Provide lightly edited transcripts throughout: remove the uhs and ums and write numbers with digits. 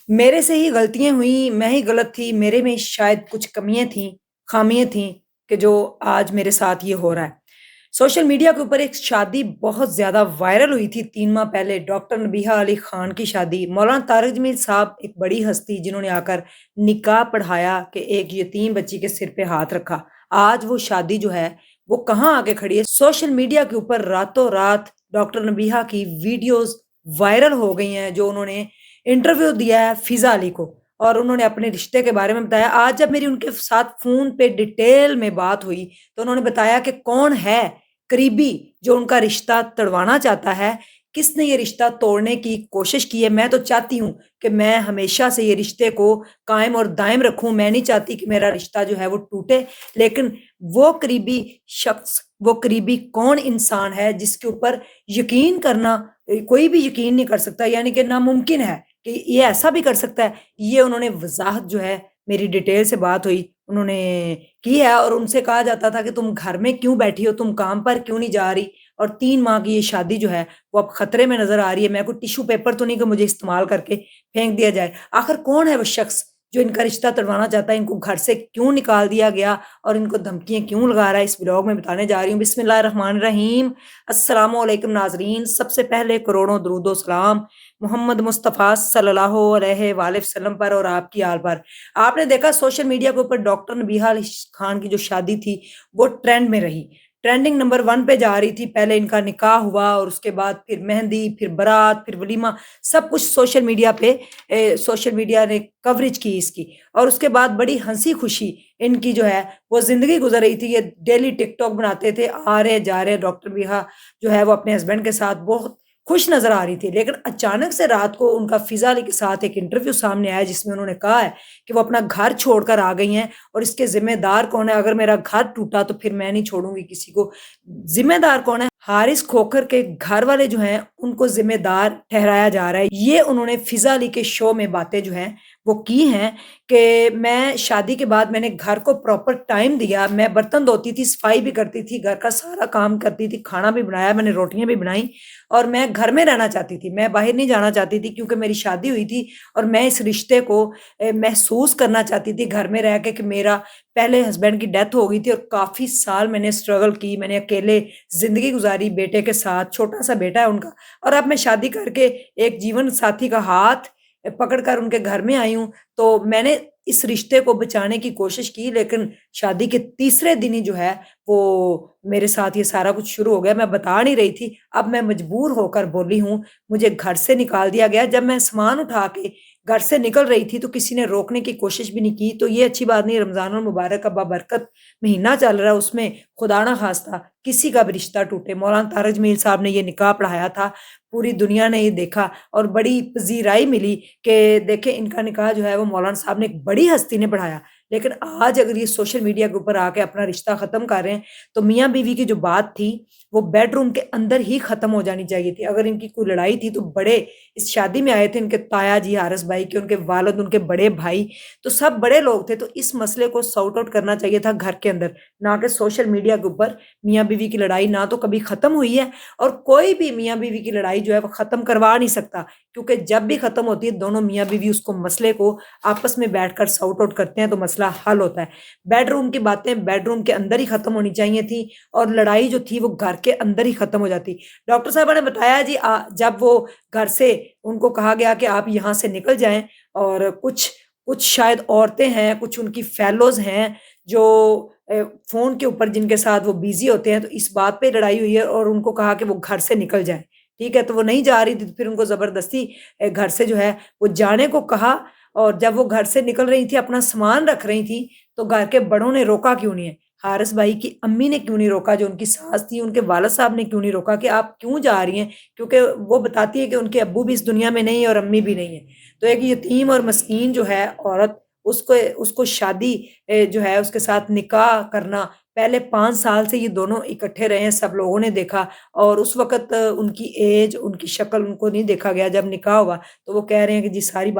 मेरे से ही गलतियाँ हुई, मैं ही गलत थी, मेरे में शायद कुछ कमियाँ थीं, ख़ामियाँ थीं कि जो आज मेरे साथ ये हो रहा है। सोशल मीडिया के ऊपर एक शादी बहुत ज़्यादा वायरल हुई थी 3 माह पहले, डॉक्टर नबीहा अली खान की शादी। मौलाना तारिक जमील साहब एक बड़ी हस्ती जिन्होंने आकर निकाह पढ़ाया कि एक यतीम बच्ची के सिर पे हाथ रखा। आज वो शादी जो है, वो कहाँ आके खड़ी है? सोशल मीडिया के ऊपर रातों-रात डॉक्टर नबीहा की वीडियोज़ वायरल हो गई हैं, जो उन्होंने इंटरव्यू दिया है फ़िज़ा अली को और उन्होंने अपने रिश्ते के बारे में बताया। आज जब मेरी उनके साथ फ़ोन पे डिटेल में बात हुई, तो उन्होंने बताया कि कौन है करीबी जो उनका रिश्ता तुड़वाना चाहता है, किसने ये रिश्ता तोड़ने की कोशिश की है। मैं तो चाहती हूँ कि मैं हमेशा से ये रिश्ते को कायम और दायम रखूँ, मैं नहीं चाहती कि मेरा रिश्ता जो है वो टूटे। लेकिन वो करीबी शख्स, वो करीबी कौन इंसान है जिसके ऊपर यकीन करना कोई भी यकीन नहीं कर सकता, यानी कि नामुमकिन है कि ये ऐसा भी कर सकता है। ये उन्होंने वज़ाहत जो है, मेरी डिटेल से बात हुई, उन्होंने की है और उनसे कहा जाता था कि तुम घर में क्यों बैठी हो? तुम काम पर क्यों नहीं जा रही? और 3 माह की ये शादी जो है, वो अब खतरे में नज़र आ रही है। मैं कोई टिश्यू पेपर तो नहीं कि मुझे इस्तेमाल करके फेंक दिया जाए। आखिर कौन है वो शख्स जो इनका रिश्ता तुड़वाना चाहता है? इनको घर से क्यों निकाल दिया गया और इनको धमकियाँ क्यों लगा रहा है? इस व्लॉग में बताने जा रही हूँ। बिस्मिल्लाहिर्रहमानिर्रहीम। अस्सलामु अलैकुम नाज़रीन। सबसे पहले करोड़ों दुरूद ओ सलाम मोहम्मद मुस्तफ़ा सल्लल्लाहु अलैहि वसल्लम पर और आपकी आल पर। आपने देखा सोशल मीडिया के ऊपर डॉक्टर नबीहा अली खान की जो शादी थी, वो ट्रेंड में रही। ट्रेंडिंग नंबर 1 पे जा रही थी। पहले इनका निकाह हुआ और उसके बाद फिर मेहंदी, फिर बारात, फिर वलीमा, सब कुछ सोशल मीडिया पे सोशल मीडिया ने कवरेज की इसकी और उसके बाद बड़ी हँसी-खुशी इनकी जो है वो ज़िंदगी गुज़र रही थी। ये डेली टिकटॉक बनाते थे, आ रहे, जा रहे, डॉक्टर नबीहा जो है वो अपने हस्बैंड के साथ बहुत खुश नज़र आ रही थी। लेकिन अचानक से रात को उनका फ़िज़ा अली के साथ एक इंटरव्यू सामने आया जिसमें उन्होंने कहा है कि वो अपना घर छोड़कर आ गई हैं और इसके ज़िम्मेदार कौन है? अगर मेरा घर टूटा तो फिर मैं नहीं छोड़ूँगी किसी को। ज़िम्मेदार कौन है? हारिस खोखर के घर वाले जो हैं, उनको ज़िम्मेदार ठहराया जा रहा है। ये उन्होंने फ़िज़ा अली के शो में बातें जो हैं, वो की हैं कि मैं शादी के बाद मैंने घर को प्रॉपर टाइम दिया, मैं बर्तन धोती थी, सफाई भी करती थी, घर का सारा काम करती थी, खाना भी बनाया, मैंने रोटियाँ भी बनाई और मैं घर में रहना चाहती थी, मैं बाहर नहीं जाना चाहती थी क्योंकि मेरी शादी हुई थी और मैं इस रिश्ते को महसूस करना चाहती थी घर में रह के कि मेरा पहले हस्बैंड की डेथ हो गई थी और काफ़ी साल मैंने स्ट्रगल की, मैंने अकेले ज़िंदगी गुज़ारी बेटे के साथ, छोटा-सा बेटा है उनका और अब मैं शादी करके एक जीवन साथी का हाथ पकड़ कर उनके घर में आई हूँ। तो मैंने इस रिश्ते को बचाने की कोशिश की लेकिन शादी के तीसरे दिन ही जो है वो मेरे साथ ये सारा कुछ शुरू हो गया। मैं बता नहीं रही थी, अब मैं मजबूर होकर बोली हूँ, मुझे घर से निकाल दिया गया। जब मैं सामान उठा के घर से निकल रही थी तो किसी ने रोकने की कोशिश भी नहीं की, तो ये अच्छी बात नहीं। रमज़ानुल मुबारक का बाबरकत महीना चल रहा है, उसमें खुदा ना ख़ास्ता किसी का भी रिश्ता टूटे। मौलाना तारिक जमील साहब ने ये निकाह पढ़ाया था, पूरी दुनिया ने ये देखा और बड़ी पज़ीराई मिली कि देखें इनका निकाह जो है वो मौलाना साहब ने एक बड़ी हस्ती ने पढ़ाया। लेकिन आज अगर ये सोशल मीडिया के ऊपर आके अपना रिश्ता ख़त्म कर रहे हैं, तो मियाँ-बीवी की जो बात थी, वो बेडरूम के अंदर ही ख़त्म हो जानी चाहिए थी। अगर इनकी कोई लड़ाई थी तो बड़े इस शादी में आए थे इनके ताया जी, हारिस भाई के, उनके वालिद, उनके बड़े भाई, तो सब बड़े लोग थे। तो इस मसले को सॉर्ट आउट करना चाहिए था घर के अंदर, ना कि सोशल मीडिया के ऊपर। मियाँ-बीवी की लड़ाई ना तो कभी ख़त्म हुई है और कोई भी मियाँ-बीवी की लड़ाई जो है वो ख़त्म करवा नहीं सकता, क्योंकि जब भी ख़त्म होती है दोनों मियाँ-बीवी उसको मसले को आपस में बैठकर सॉर्ट आउट करते हैं तो मसला हल होता है। बेडरूम की बातें बेडरूम के अंदर ही ख़त्म होनी चाहिए थी और लड़ाई जो थी वो घर के अंदर ही ख़त्म हो जाती। डॉक्टर साहबा ने बताया जी जब वो घर से उनको कहा गया कि आप यहाँ से निकल जाएँ और कुछ कुछ शायद औरतें हैं, कुछ उनकी फेलोज़ हैं जो फ़ोन के ऊपर जिनके साथ वो बिज़ी होते हैं, तो इस बात पे लड़ाई हुई है और उनको कहा कि वो घर से निकल जाएँ, ठीक है? तो वो नहीं जा रही थी, तो फिर उनको ज़बरदस्ती घर से जो है वो जाने को कहा और जब वो घर से निकल रही थी, अपना सामान रख रही थी, तो घर के बड़ों ने रोका क्यों नहीं है? हारिस भाई की अम्मी ने क्यों नहीं रोका, जो उनकी सास थी, उनके वालिद साहब ने क्यों नहीं रोका कि आप क्यों जा रही हैं? क्योंकि वो बताती है कि उनके अब्बू भी इस दुनिया में नहीं है और अम्मी भी नहीं है। तो एक यतीम और मस्कीन जो है औरत, उसको उसको शादी जो है उसके साथ निकाह करना, पहले 5 साल से ये दोनों इकट्ठे रहे हैं, सब लोगों ने देखा और उस वक़्त उनकी ऐज, उनकी शक्ल उनको नहीं देखा गया। जब निकाह हुआ, तो वो कह रहे हैं कि जी सारी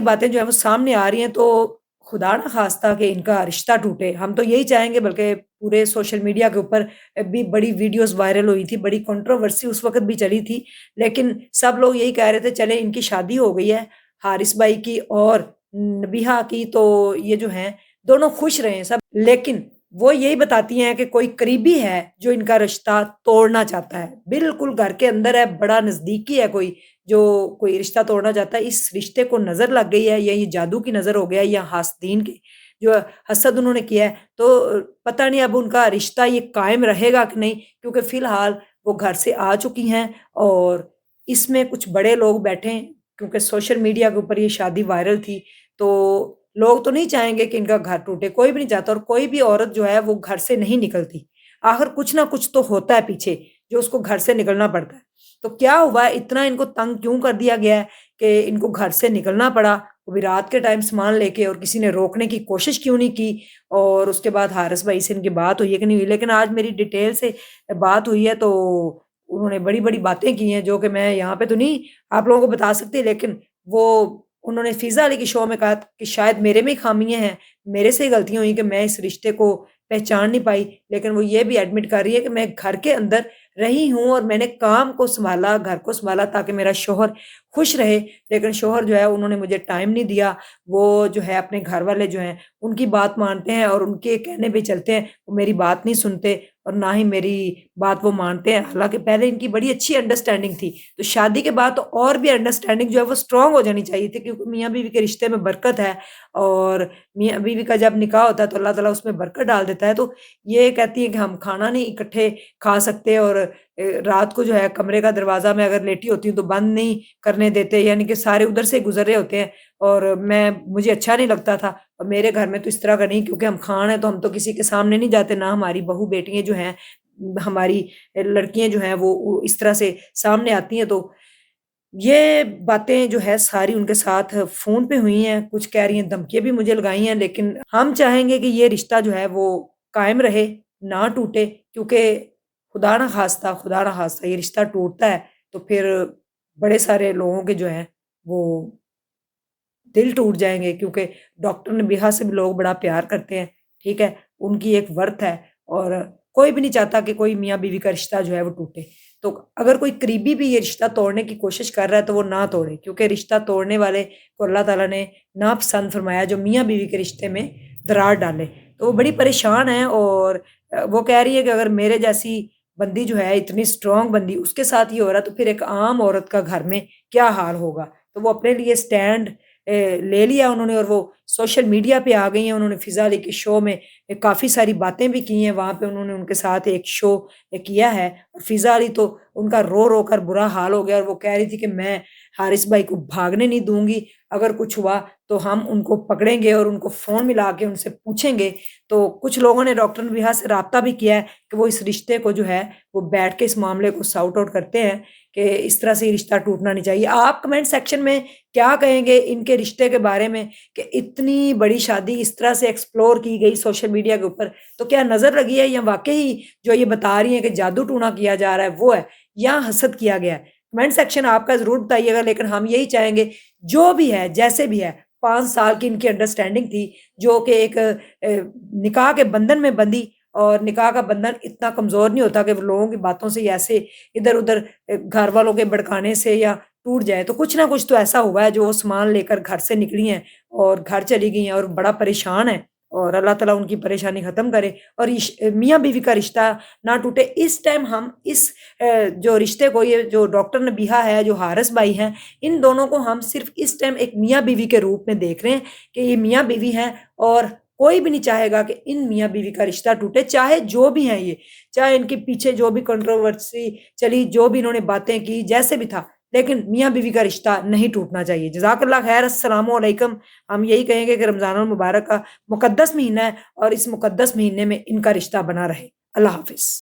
बातें जो है वो सामने आ रही हैं, तो खुदा ना ख़ास्ता कि इनका रिश्ता टूटे। हम तो यही चाहेंगे, बल्कि पूरे सोशल मीडिया के ऊपर भी बड़ी वीडियोज़ वायरल हुई थी, बड़ी कंट्रोवर्सी उस वक़्त भी चली थी। लेकिन सब लोग यही कह रहे थे चलें इनकी शादी हो गई है, हारिस भाई की और नबीहा की, तो ये जो हैं दोनों खुश रहें सब। लेकिन वो यही बताती हैं कि कोई करीबी है जो इनका रिश्ता तोड़ना चाहता है। बिल्कुल घर के अंदर है, बड़ा नज़दीकी है कोई, जो कोई रिश्ता तोड़ना चाहता है। इस रिश्ते को नज़र लग गई है, या ये जादू की नज़र हो गया है, या हासदीन की जो हसद उन्होंने किया है। तो पता नहीं अब उनका रिश्ता ये कायम रहेगा कि नहीं, क्योंकि फ़िलहाल वो घर से आ चुकी हैं और इसमें कुछ बड़े लोग बैठे हैं, क्योंकि सोशल मीडिया के ऊपर ये शादी वायरल थी, तो लोग तो नहीं चाहेंगे कि इनका घर टूटे, कोई भी नहीं चाहता, और कोई भी औरत जो है वो घर से नहीं निकलती। आखिर कुछ ना कुछ तो होता है पीछे, जो उसको घर से निकलना पड़ता है। तो क्या हुआ, इतना इनको तंग क्यों कर दिया गया है कि इनको घर से निकलना पड़ा? वो भी रात के टाइम सामान लेके, और किसी ने रोकने की कोशिश क्यों नहीं की? और उसके बाद हारिस भाई से इनकी बात हुई है कि नहीं हुई? लेकिन आज मेरी डिटेल से बात हुई है, तो उन्होंने बड़ी-बड़ी बातें की हैं, जो कि मैं यहाँ पे तो नहीं आप लोगों को बता सकती, लेकिन वो उन्होंने फ़िज़ा अली के शो में कहा कि शायद मेरे में ही ख़ामियाँ हैं, मेरे से ही गलतियाँ हुई कि मैं इस रिश्ते को पहचान नहीं पाई। लेकिन वो ये भी एडमिट कर रही है कि मैं घर के अंदर रही हूँ और मैंने काम को सँभाला, घर को सँभाला, ताकि मेरा शौहर खुश रहे। लेकिन शौहर जो है उन्होंने मुझे टाइम नहीं दिया। वो जो है अपने घर वाले जो हैं उनकी बात मानते हैं और उनके कहने पे चलते हैं। वो मेरी बात नहीं सुनते और ना ही मेरी बात वो मानते हैं। हालाँकि पहले इनकी बड़ी अच्छी अंडरस्टैंडिंग थी। तो शादी के बाद तो और भी अंडरस्टैंडिंग जो है वो स्ट्रॉन्ग हो जानी चाहिए थी, क्योंकि मियाँ-बीवी के रिश्ते में बरकत है, और मियाँ-बीवी का जब निकाह होता है तो अल्लाह ताला उसमें बरकत डाल देता है। तो ये कहती हैं कि हम खाना नहीं इकट्ठे खा सकते, और रात को जो है कमरे का दरवाज़ा मैं अगर लेटी होती हूँ तो बंद नहीं करने देते, यानी कि सारे उधर से गुज़र रहे होते हैं, और मुझे अच्छा नहीं लगता था। और मेरे घर में तो इस तरह का नहीं, क्योंकि हम खान हैं तो हम तो किसी के सामने नहीं जाते, ना हमारी बहू-बेटियाँ जो हैं, हमारी लड़कियाँ जो हैं वो इस तरह से सामने आती हैं। तो ये बातें जो है सारी उनके साथ फ़ोन पे हुई हैं, कुछ कह रही हैं, धमकियाँ भी मुझे लगाई हैं, लेकिन हम चाहेंगे कि ये रिश्ता जो है वो कायम रहे, ना टूटे, क्योंकि खुदा ना ख़ास्ता ये रिश्ता टूटता है तो फिर बड़े सारे लोगों के जो हैं वो दिल टूट जाएँगे, क्योंकि डॉक्टर नबीहा से भी लोग बड़ा प्यार करते हैं, ठीक है? उनकी एक वर्थ है, और कोई भी नहीं चाहता कि कोई मियाँ-बीवी का रिश्ता जो है वो टूटे। तो अगर कोई करीबी भी ये रिश्ता तोड़ने की कोशिश कर रहा है तो वो ना तोड़े, क्योंकि रिश्ता तोड़ने वाले को अल्लाह ताला ने नापसंद फरमाया, जो मियाँ-बीवी के रिश्ते में दरार डाले। तो वो बड़ी परेशान है, और वो कह रही है कि अगर मेरे जैसी बंदी जो है, इतनी स्ट्रॉन्ग बंदी, उसके साथ ये हो रहा है तो फिर एक आम औरत का घर में क्या हाल होगा? तो वो अपने लिए स्टैंड ले लिया उन्होंने, और वो सोशल मीडिया पे आ गई हैं। उन्होंने फ़िज़ा अली के शो में काफ़ी सारी बातें भी की हैं, वहाँ पे उन्होंने उनके साथ एक शो किया है। और फ़िज़ा अली तो उनका रो-रो कर बुरा हाल हो गया, और वो कह रही थी कि मैं हारिस भाई को भागने नहीं दूँगी, अगर कुछ हुआ तो हम उनको पकड़ेंगे और उनको फ़ोन मिला के उनसे पूछेंगे। तो कुछ लोगों ने डॉक्टर नबीहा से राब्ता भी किया है कि वो इस रिश्ते को जो है, वो बैठ के इस मामले को सॉर्ट आउट करते हैं, कि इस तरह से ये रिश्ता टूटना नहीं चाहिए। आप कमेंट सेक्शन में क्या कहेंगे इनके रिश्ते के बारे में, कि इतनी बड़ी शादी इस तरह से एक्सप्लोर की गई सोशल मीडिया के ऊपर, तो क्या नज़र लगी है, या वाक़ई जो ये बता रही हैं कि जादू-टूना किया जा रहा है वो है, या हसद किया गया है? कमेंट सेक्शन आपका ज़रूर बताइएगा, लेकिन हम यही चाहेंगे, जो भी है, जैसे भी है, 5 साल की इनकी अंडरस्टैंडिंग थी, जो कि एक निकाह के बंधन में बंधी, और निकाह का बंधन इतना कमज़ोर नहीं होता कि वो लोगों की बातों से या ऐसे इधर-उधर घर वालों के भड़काने से या टूट जाए। तो कुछ ना कुछ तो ऐसा हुआ है, जो वो सामान लेकर घर से निकली हैं और घर चली गई हैं, और बड़ा परेशान हैं, और अल्लाह ताला उनकी परेशानी ख़त्म करे, और मियाँ-बीवी का रिश्ता ना टूटे। इस टाइम हम इस जो रिश्ते को, ये जो डॉक्टर नबीहा है, जो हारिस भाई हैं, इन दोनों को हम सिर्फ़ इस टाइम एक मियाँ-बीवी के रूप में देख रहे हैं, कि ये मियाँ-बीवी हैं, और कोई भी नहीं चाहेगा कि इन मियाँ-बीवी का रिश्ता टूटे, चाहे जो भी हैं ये, चाहे इनके पीछे जो भी कंट्रोवर्सी चली, जो भी इन्होंने बातें की, जैसे भी था, लेकिन मियाँ-बीवी का रिश्ता नहीं टूटना चाहिए। जज़ाकल्लाह खैर, अस्सलामु अलैकुम। हम यही कहेंगे कि रमज़ानुल मुबारक का मुक़द्दस महीना है, और इस मुक़द्दस महीने में इनका रिश्ता बना रहे। अल्लाह हाफ़िज़।